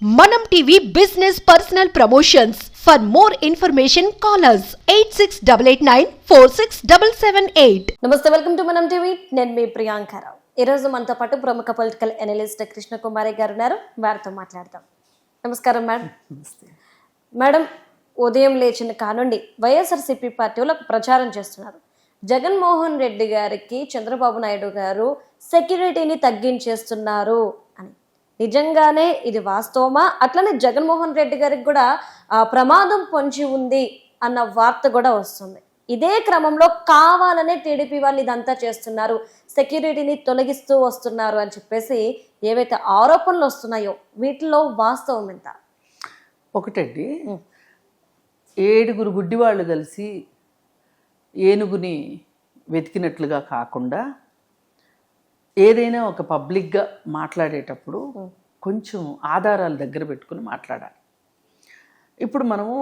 Manam TV Business Personal Promotions. For more information, call us 8688946778. నమస్తే, welcome to మనం TV. నేను మీ ప్రియాంకరావు. ఈరోజు మనతో పాటు ప్రముఖ పొలిటికల్ అనలిస్ట్ కృష్ణకుమారి గారు ఉన్నారు. వారితో మాట్లాడదాం. నమస్కారం మేడం. మేడం, ఉదయం లేచిన కానుండి వైఎస్ఆర్సీపీ పార్టీ వాళ్ళు ప్రచారం చేస్తున్నారు. జగన్మోహన్ రెడ్డి గారికి చంద్రబాబు నాయుడు గారు సెక్యూరిటీని తగ్గించేస్తున్నారు అని. నిజంగానే ఇది వాస్తవమా? అట్లనే జగన్మోహన్ రెడ్డి గారికి కూడా ప్రమాదం పొంచి ఉంది అన్న వార్త కూడా వస్తుంది. ఇదే క్రమంలో కావాలనే టీడీపీ వాళ్ళు ఇదంతా చేస్తున్నారు, సెక్యూరిటీని తొలగిస్తూ వస్తున్నారు అని చెప్పేసి ఏవైతే ఆరోపణలు వస్తున్నాయో వీటిలో వాస్తవం ఎంత? ఒకటండి, 7 గుడ్డివాళ్ళు కలిసి ఏనుగుని వెతికినట్లుగా కాకుండా ఏదైనా ఒక పబ్లిక్గా మాట్లాడేటప్పుడు కొంచెం ఆధారాలు దగ్గర పెట్టుకుని మాట్లాడాలి. ఇప్పుడు మనము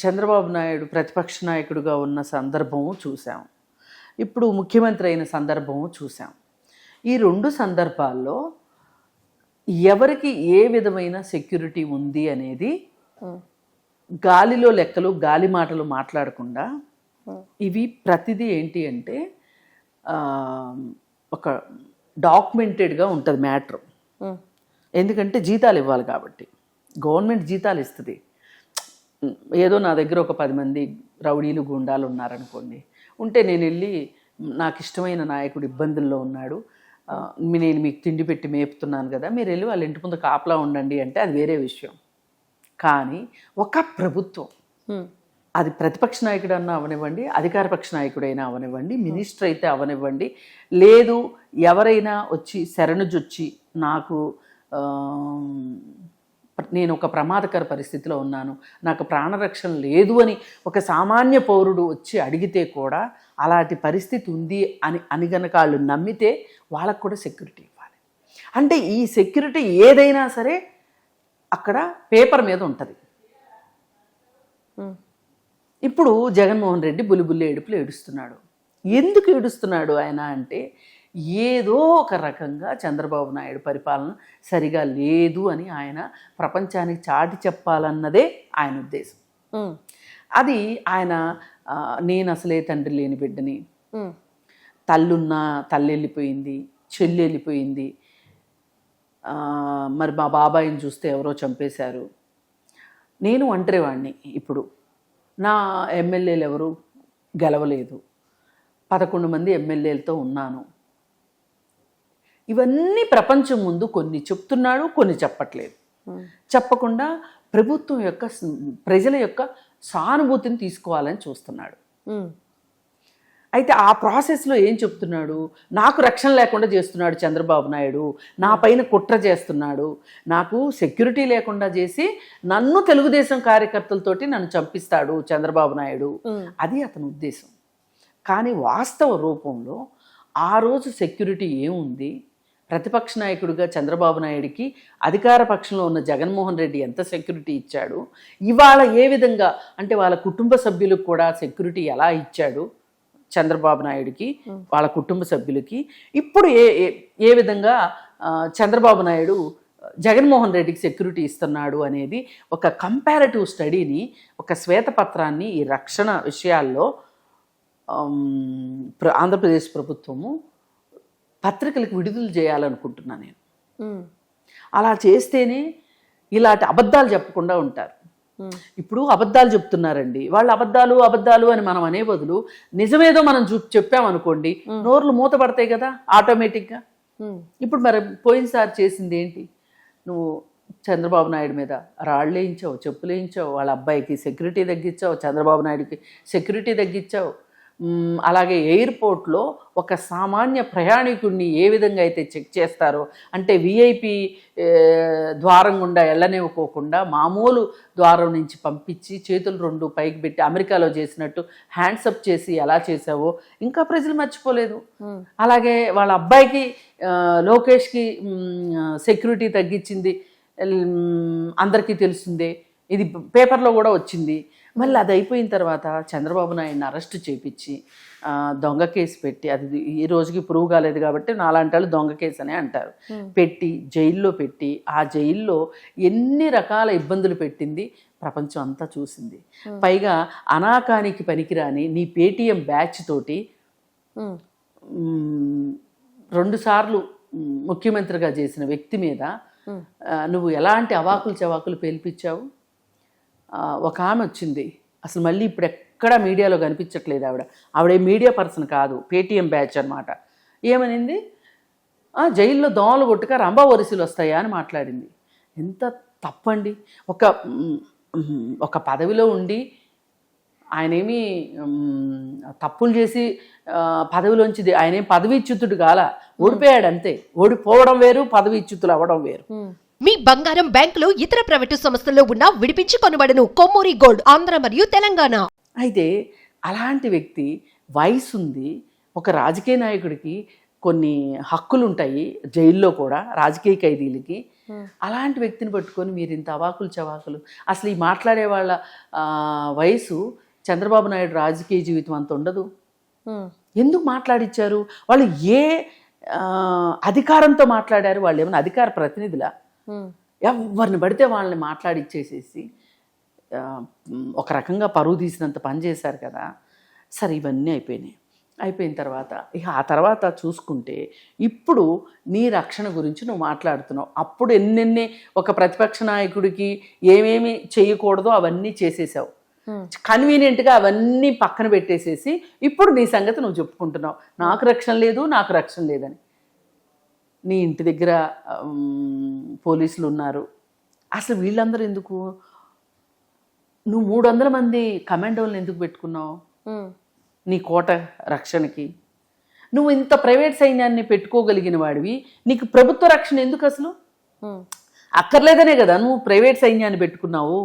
చంద్రబాబు నాయుడు ప్రతిపక్ష నాయకుడిగా ఉన్న సందర్భము చూసాం, ఇప్పుడు ముఖ్యమంత్రి అయిన సందర్భము చూసాం. ఈ 2 సందర్భాల్లో ఎవరికి ఏ విధమైన సెక్యూరిటీ ఉంది అనేది గాలిలో లెక్కలు, గాలి మాటలు మాట్లాడకుండా ఇవి ప్రతిదీ ఏంటి అంటే ఒక డాక్యుమెంటెడ్గా ఉంటుంది మ్యాటర్. ఎందుకంటే జీతాలు ఇవ్వాలి కాబట్టి, గవర్నమెంట్ జీతాలు ఇస్తుంది. ఏదో నా దగ్గర ఒక 10 మంది రౌడీలు గుండాలు ఉన్నారనుకోండి, ఉంటే నేను వెళ్ళి నాకు ఇష్టమైన నాయకుడు ఇబ్బందుల్లో ఉన్నాడు, నేను మీకు తిండి పెట్టి మేపుతున్నాను కదా, మీరు వెళ్ళి వాళ్ళ ఇంటి ముందు కాపలా ఉండండి అంటే అది వేరే విషయం. కానీ ఒక ప్రభుత్వం, అది ప్రతిపక్ష నాయకుడు అన్నా అవనివ్వండి, అధికార పక్ష నాయకుడైనా అవనివ్వండి, మినిస్టర్ అయితే అవనివ్వండి, లేదు ఎవరైనా వచ్చి శరణుజొచ్చి నాకు నేను ఒక ప్రమాదకర పరిస్థితిలో ఉన్నాను, నాకు ప్రాణరక్షణ లేదు అని ఒక సామాన్య పౌరుడు వచ్చి అడిగితే కూడా అలాంటి పరిస్థితి ఉంది అని గనక వాళ్ళు నమ్మితే వాళ్ళకు కూడా సెక్యూరిటీ ఇవ్వాలి. అంటే ఈ సెక్యూరిటీ ఏదైనా సరే అక్కడ పేపర్ మీద ఉంటుంది. ఇప్పుడు జగన్మోహన్ రెడ్డి బుల్లి ఏడుపులు ఏడుస్తున్నాడు. ఎందుకు ఏడుస్తున్నాడు ఆయన అంటే, ఏదో ఒక రకంగా చంద్రబాబు నాయుడు పరిపాలన సరిగా లేదు అని ఆయన ప్రపంచానికి చాటి చెప్పాలన్నదే ఆయన ఉద్దేశం. అది ఆయన నేను అసలే తండ్రి లేని బిడ్డని, తల్లున్నా తల్లి వెళ్ళిపోయింది, చెల్లి వెళ్ళిపోయింది, మరి మా బాబాయిని చూస్తే ఎవరో చంపేశారు, నేను ఒంటరివాడిని, ఇప్పుడు నా ఎమ్మెల్యేలు ఎవరు గెలవలేదు, 11 మంది ఎమ్మెల్యేలతో ఉన్నాను, ఇవన్నీ ప్రపంచం ముందు కొన్ని చెప్తున్నాడు, కొన్ని చెప్పట్లేదు. చెప్పకుండా ప్రభుత్వం యొక్క ప్రజల యొక్క సానుభూతిని తీసుకోవాలని చూస్తున్నాడు. అయితే ఆ ప్రాసెస్లో ఏం చెప్తున్నాడు, నాకు రక్షణ లేకుండా చేస్తున్నాడు చంద్రబాబు నాయుడు, నా పైన కుట్ర చేస్తున్నాడు, నాకు సెక్యూరిటీ లేకుండా చేసి నన్ను తెలుగుదేశం కార్యకర్తలతోటి నన్ను చంపిస్తాడు చంద్రబాబు నాయుడు, అది అతని ఉద్దేశం. కానీ వాస్తవ రూపంలో ఆ రోజు సెక్యూరిటీ ఏముంది, ప్రతిపక్ష నాయకుడిగా చంద్రబాబు నాయుడికి అధికార పక్షంలో ఉన్న జగన్మోహన్ రెడ్డి ఎంత సెక్యూరిటీ ఇచ్చాడు, ఇవాళ ఏ విధంగా అంటే వాళ్ళ కుటుంబ సభ్యులకు కూడా సెక్యూరిటీ ఎలా ఇచ్చాడు చంద్రబాబు నాయుడికి, వాళ్ళ కుటుంబ సభ్యులకి, ఇప్పుడు ఏ విధంగా చంద్రబాబు నాయుడు జగన్మోహన్ రెడ్డికి సెక్యూరిటీ ఇస్తున్నాడు అనేది ఒక కంపారిటివ్ స్టడీని, ఒక శ్వేతపత్రాన్ని ఈ రక్షణ విషయాల్లో ఆంధ్రప్రదేశ్ ప్రభుత్వము పత్రికలకు విడుదల చేయాలనుకుంటున్నాను నేను. అలా చేస్తేనే ఇలాంటి అబద్ధాలు చెప్పకుండా ఉంటారు. ఇప్పుడు అబద్ధాలు చెప్తున్నారండి, వాళ్ళు అబద్ధాలు అని మనం అనే బదులు నిజమేదో మనం చెప్పామనుకోండి, నోర్లు మూతపడతాయి కదా ఆటోమేటిక్గా. ఇప్పుడు మరి పోయినసారి చేసింది ఏంటి, నువ్వు చంద్రబాబు నాయుడు మీద రాళ్ళు వేయించావు, చెప్పులు వేయించావు, వాళ్ళ అబ్బాయికి సెక్యూరిటీ తగ్గించావు, చంద్రబాబు నాయుడికి సెక్యూరిటీ తగ్గించావు. అలాగే ఎయిర్పోర్ట్లో ఒక సామాన్య ప్రయాణికుడిని ఏ విధంగా అయితే చెక్ చేస్తారో, అంటే విఐపి ద్వారం గుండా వెళ్ళనివ్వకోకుండా మామూలు ద్వారం నుంచి పంపించి చేతులు 2 పైకి పెట్టి అమెరికాలో చేసినట్టు హ్యాండ్సప్ చేసి ఎలా చేసావో ఇంకా ప్రజలు మర్చిపోలేదు. అలాగే వాళ్ళ అబ్బాయికి లోకేష్కి సెక్యూరిటీ తగ్గించింది అందరికీ తెలిసిందే, ఇది పేపర్లో కూడా వచ్చింది. మళ్ళీ అది అయిపోయిన తర్వాత చంద్రబాబు నాయుడిని అరెస్ట్ చేపించి దొంగ కేసు పెట్టి, అది ఈ రోజుకి ప్రూవ్ కాలేదు కాబట్టి నాలాంటి వాళ్ళు దొంగ కేసు అనే అంటారు, పెట్టి జైల్లో పెట్టి ఆ జైల్లో ఎన్ని రకాల ఇబ్బందులు పెట్టింది ప్రపంచం అంతా చూసింది. పైగా అనాకానికి పనికిరాని నీ పేటీఎం బ్యాచ్ తోటి 2 సార్లు ముఖ్యమంత్రిగా చేసిన వ్యక్తి మీద నువ్వు ఎలాంటి అవాకులు చవాకులు పేల్పించావు. ఒక ఆమె వచ్చింది, అసలు మళ్ళీ ఇప్పుడు ఎక్కడ మీడియాలో కనిపించట్లేదు ఆవిడ మీడియా పర్సన్ కాదు, పేటీఎం బ్యాచ్ అనమాట. ఏమనింది, జైల్లో దోమలు కొట్టుక రంభా వరుసలు వస్తాయా అని మాట్లాడింది. ఎంత తప్పండి. ఒక పదవిలో ఉండి ఆయనేమి తప్పులు చేసి పదవిలోంచి ఆయనేం పదవీచ్యుతుడు కాల, ఓడిపోయాడు అంతే. ఓడిపోవడం వేరు, పదవీచ్యుతులు అవ్వడం వేరు. మీ బంగారం బ్యాంకులో ఇతర ప్రైవేటు సంస్థల్లో ఉన్న విడిపించి కొనబడను. కొమ్మూరి గోల్డ్, ఆంధ్ర మరియు తెలంగాణ. అయితే అలాంటి వ్యక్తి, వయసు ఉంది, ఒక రాజకీయ నాయకుడికి కొన్ని హక్కులు ఉంటాయి జైల్లో కూడా రాజకీయ ఖైదీలకి. అలాంటి వ్యక్తిని పట్టుకొని మీరు ఇంత అవాకులు చవాకులు. అసలు ఈ మాట్లాడే వాళ్ళ వయసు చంద్రబాబు నాయుడు రాజకీయ జీవితం అంత ఉండదు. ఎందుకు మాట్లాడిచ్చారు వాళ్ళు? ఏ అధికారంతో మాట్లాడారు వాళ్ళు? ఏమైనా అధికార ప్రతినిధులా? ఎవరిని పడితే వాళ్ళని మాట్లాడిచ్చేసేసి ఒక రకంగా పరువు తీసినంత పని చేశారు కదా. సరే, ఇవన్నీ అయిపోయిన తర్వాత ఆ తర్వాత చూసుకుంటే ఇప్పుడు నీ రక్షణ గురించి నువ్వు మాట్లాడుతున్నావు. అప్పుడు ఎన్నెన్ని ఒక ప్రతిపక్ష నాయకుడికి ఏమేమి చేయకూడదో అవన్నీ చేసేసావు. కన్వీనియంట్గా అవన్నీ పక్కన పెట్టేసేసి ఇప్పుడు నీ సంగతి నువ్వు చెప్పుకుంటున్నావు, నాకు రక్షణ లేదని. నీ ఇంటి దగ్గర పోలీసులు ఉన్నారు. అసలు వీళ్ళందరూ ఎందుకు? నువ్వు 300 మంది కమాండోలను ఎందుకు పెట్టుకున్నావు నీ కోట రక్షణకి? నువ్వు ఇంత ప్రైవేట్ సైన్యాన్ని పెట్టుకోగలిగిన వాడివి, నీకు ప్రభుత్వ రక్షణ ఎందుకు అసలు? అక్కర్లేదనే కదా నువ్వు ప్రైవేట్ సైన్యాన్ని పెట్టుకున్నావు.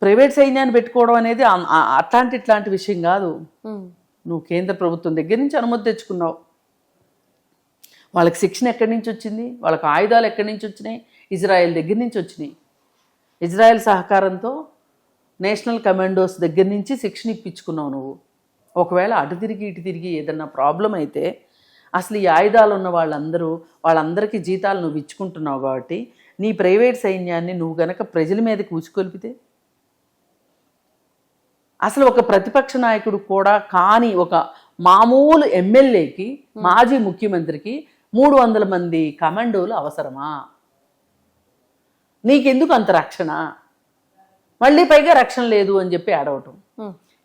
ప్రైవేట్ సైన్యాన్ని పెట్టుకోవడం అనేది ఇట్లాంటి విషయం కాదు. నువ్వు కేంద్ర ప్రభుత్వం దగ్గర నుంచి అనుమతి తెచ్చుకున్నావు. వాళ్ళకి శిక్షణ ఎక్కడి నుంచి వచ్చింది? వాళ్ళకి ఆయుధాలు ఎక్కడి నుంచి వచ్చినాయి? ఇజ్రాయెల్ దగ్గర నుంచి వచ్చినాయి. ఇజ్రాయెల్ సహకారంతో నేషనల్ కమాండోస్ దగ్గర నుంచి శిక్షణ ఇప్పించుకున్నావు నువ్వు. ఒకవేళ అటు తిరిగి ఇటు తిరిగి ఏదన్నా ప్రాబ్లం అయితే అసలు ఈ ఆయుధాలు ఉన్న వాళ్ళందరికీ జీతాలు నువ్వు ఇచ్చుకుంటున్నావు కాబట్టి నీ ప్రైవేట్ సైన్యాన్ని నువ్వు గనక ప్రజల మీద కూచుకొల్పితే, అసలు ఒక ప్రతిపక్ష నాయకుడు కూడా కాని ఒక మామూలు ఎమ్మెల్యేకి, మాజీ ముఖ్యమంత్రికి 300 మంది కమాండోలు అవసరమా? నీకెందుకు అంత రక్షణ? మళ్ళీ పైగా రక్షణ లేదు అని చెప్పి ఆడవటం.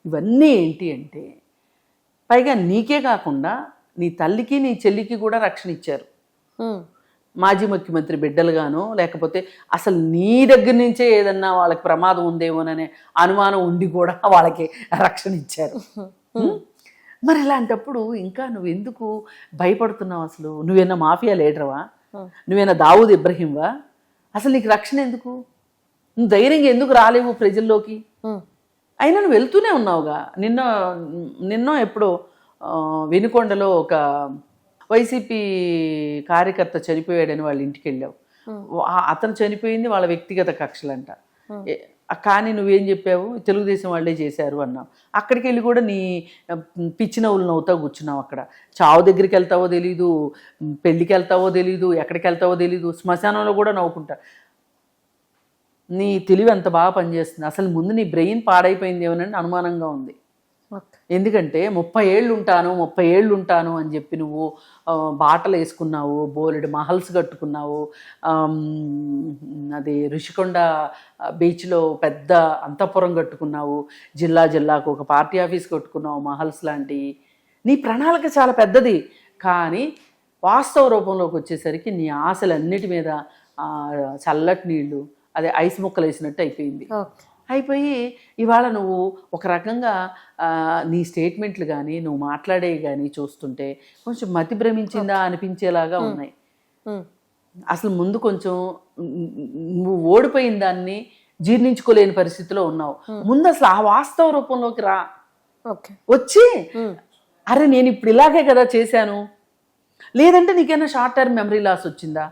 ఇవన్నీ ఏంటి అంటే, పైగా నీకే కాకుండా నీ తల్లికి నీ చెల్లికి కూడా రక్షణ ఇచ్చారు. మాజీ ముఖ్యమంత్రి బిడ్డలుగానో లేకపోతే అసలు నీ దగ్గర నుంచే ఏదన్నా వాళ్ళకి ప్రమాదం ఉందేమోననే అనుమానం ఉండి కూడా వాళ్ళకి రక్షణ ఇచ్చారు. మరి ఇలాంటప్పుడు ఇంకా నువ్వెందుకు భయపడుతున్నావు? అసలు నువ్వేనా మాఫియా లీడర్వా? నువ్వేనా దావూద్ ఇబ్రహీంవా? అసలు నీకు రక్షణ ఎందుకు? నువ్వు ధైర్యంగా ఎందుకు రాలేవు ప్రజల్లోకి? అయినా నువ్వు వెళ్తూనే ఉన్నావుగా. నిన్నో ఎప్పుడో వెనుకొండలో ఒక వైసీపీ కార్యకర్త చనిపోయాడని వాళ్ళ ఇంటికి వెళ్ళావు. అతను చనిపోయింది వాళ్ళ వ్యక్తిగత కక్షలంట. కానీ నువ్వేం చెప్పావు? తెలుగుదేశం వాళ్ళే చేశారు అన్నావు. అక్కడికి వెళ్ళి కూడా నీ పిచ్చి నవ్వులు నవ్వుతావు కూర్చున్నావు. అక్కడ చావు దగ్గరికి వెళ్తావో తెలీదు, పెళ్ళికి వెళ్తావో తెలీదు, ఎక్కడికి వెళ్తావో తెలీదు, శ్మశానంలో కూడా నవ్వుకుంటా. నీ తెలివి అంత బాగా పనిచేస్తుంది. అసలు ముందు నీ బ్రెయిన్ పాడైపోయిందేమోనని అనుమానంగా ఉంది. ఎందుకంటే 30 ఏళ్ళు ఉంటాను అని చెప్పి నువ్వు బాటలు వేసుకున్నావు, బోలెడు మహల్స్ కట్టుకున్నావు, అది ఋషికొండ బీచ్లో పెద్ద అంతఃపురం కట్టుకున్నావు, జిల్లాకు ఒక పార్టీ ఆఫీస్ కట్టుకున్నావు, మహల్స్ లాంటివి. నీ ప్రణాళిక చాలా పెద్దది. కానీ వాస్తవ రూపంలోకి వచ్చేసరికి నీ ఆశలన్నిటి మీద చల్లటి నీళ్ళు, అదే ఐస్ ముక్కలు వేసినట్టు అయిపోయి ఇవాళ నువ్వు ఒక రకంగా నీ స్టేట్మెంట్లు కానీ నువ్వు మాట్లాడేవి కానీ చూస్తుంటే కొంచెం మతి భ్రమించిందా అనిపించేలాగా ఉన్నాయి. అసలు ముందు కొంచెం నువ్వు ఓడిపోయిన దాన్ని జీర్ణించుకోలేని పరిస్థితిలో ఉన్నావు. ముందు అసలు ఆ వాస్తవ రూపంలోకి రా. వచ్చి అరే నేను ఇప్పుడు ఇలాగే కదా చేశాను, లేదంటే నీకైనా షార్ట్ టర్మ్ మెమరీ లాస్ వచ్చిందా?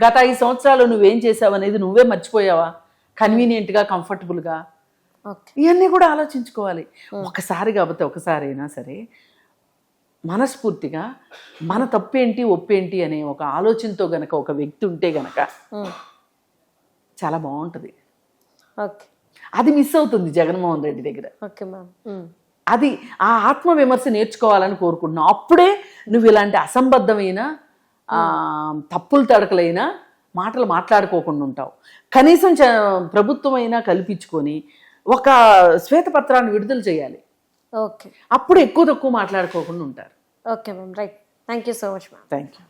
గత 5 సంవత్సరాలు నువ్వేం చేసావు అనేది నువ్వే మర్చిపోయావా? కన్వీనియంట్గా, కంఫర్టబుల్గా ఓకే. ఇవన్నీ కూడా ఆలోచించుకోవాలి. ఒకసారి కాకపోతే ఒకసారి అయినా సరే మనస్ఫూర్తిగా మన తప్పేంటి ఒప్పేంటి అనే ఒక ఆలోచనతో గనక ఒక వ్యక్తి ఉంటే గనక చాలా బాగుంటుంది. ఓకే. అది మిస్ అవుతుంది జగన్మోహన్ రెడ్డి దగ్గర. Okay ma'am. అది ఆ ఆత్మవిమర్శ నేర్చుకోవాలని కోరుకుంటున్నావు. అప్పుడే నువ్వు ఇలాంటి అసంబద్ధమైన తప్పులు తడకలైన మాటలు మాట్లాడుకోకుండా ఉంటావు. కనీసం ప్రభుత్వం అయినా కల్పించుకొని ఒక శ్వేతపత్రాన్ని విడుదల చేయాలి. ఓకే. అప్పుడు ఎక్కువ తక్కువ మాట్లాడుకోకుండా ఉంటారు. Okay ma'am. Right. Thank you so much ma'am. Thank you.